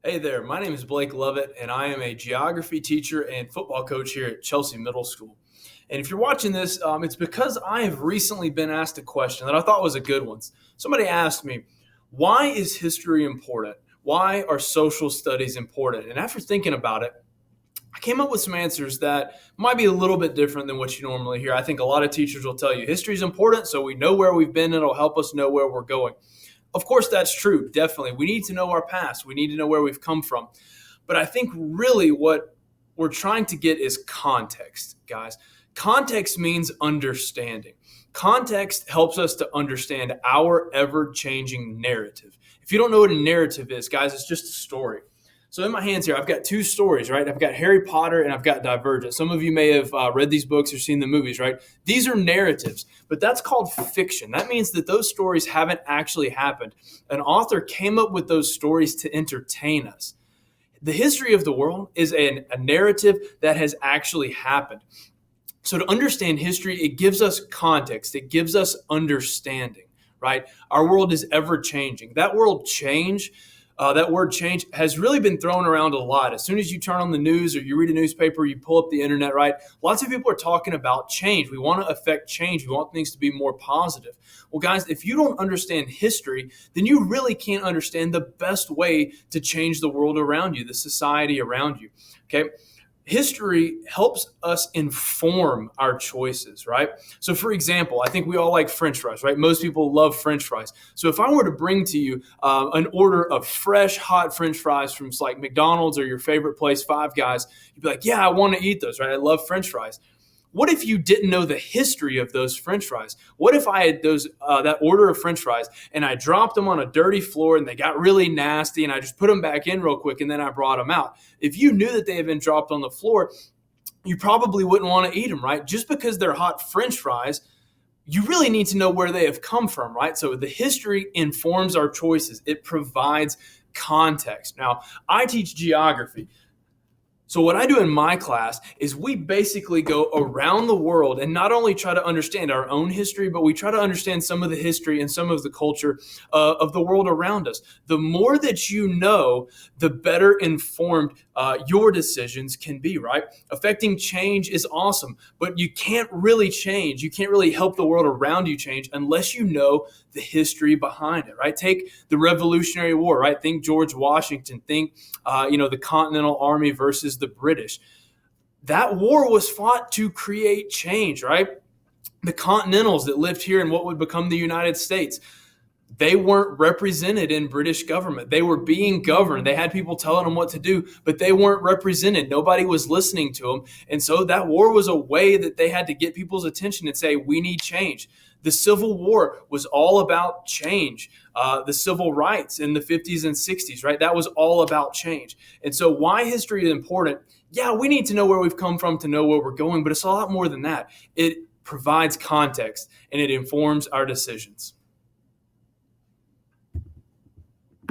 Hey there, my name is Blake Lovett, and I am a geography teacher and football coach here at Chelsea Middle School. And if you're watching this, it's because I have recently been asked a question that I thought was a good one. Somebody asked me, why is history important? Why are social studies important? And after thinking about it, I came up with some answers that might be a little bit different than what you normally hear. I think a lot of teachers will tell you history is important, so we know where we've been, and it'll help us know where we're going. Of course, that's true, definitely. We need to know our past, we need to know where we've come from. But I think really what we're trying to get is context, guys. Context means understanding. Context helps us to understand our ever changing narrative. If you don't know what a narrative is, guys, it's just a story. So in my hands here, I've got two stories, right? I've got Harry Potter and I've got Divergent. Some of you may have read these books or seen the movies, right? These are narratives, but that's called fiction. That means that those stories haven't actually happened. An author came up with those stories to entertain us. The history of the world is a narrative that has actually happened. So to understand history, it gives us context. It gives us understanding, right? Our world is ever changing. That word change has really been thrown around a lot. As soon as you turn on the news or you read a newspaper, you pull up the internet, right? Lots of people are talking about change. We want to affect change. We want things to be more positive. Well, guys, if you don't understand history, then you really can't understand the best way to change the world around you, the society around you, okay? History helps us inform our choices, right? So, for example, I think we all like French fries, right? Most people love French fries. So, if I were to bring to you an order of fresh, hot French fries from like McDonald's or your favorite place, Five Guys, you'd be like, yeah, I want to eat those, right? I love French fries. What if you didn't know the history of those French fries? What if I had that order of French fries and I dropped them on a dirty floor and they got really nasty and I just put them back in real quick and then I brought them out? If you knew that they had been dropped on the floor, you probably wouldn't want to eat them, right? Just because they're hot French fries, you really need to know where they have come from, right? So the history informs our choices. It provides context. Now, I teach geography. So what I do in my class is we basically go around the world and not only try to understand our own history, but we try to understand some of the history and some of the culture of the world around us. The more that you know, the better informed your decisions can be, right? Affecting change is awesome, but you can't really change. You can't really help the world around you change unless you know the history behind it, right? Take the Revolutionary War, right? Think George Washington. Think, the Continental Army versus the British. That war was fought to create change, right? The Continentals that lived here in what would become the United States, they weren't represented in British government. They were being governed. They had people telling them what to do, but they weren't represented. Nobody was listening to them. And so that war was a way that they had to get people's attention and say, we need change. The Civil War was all about change. The civil rights in the 50s and 60s, right? That was all about change. And so why history is important? Yeah, we need to know where we've come from to know where we're going, but it's a lot more than that. It provides context and it informs our decisions.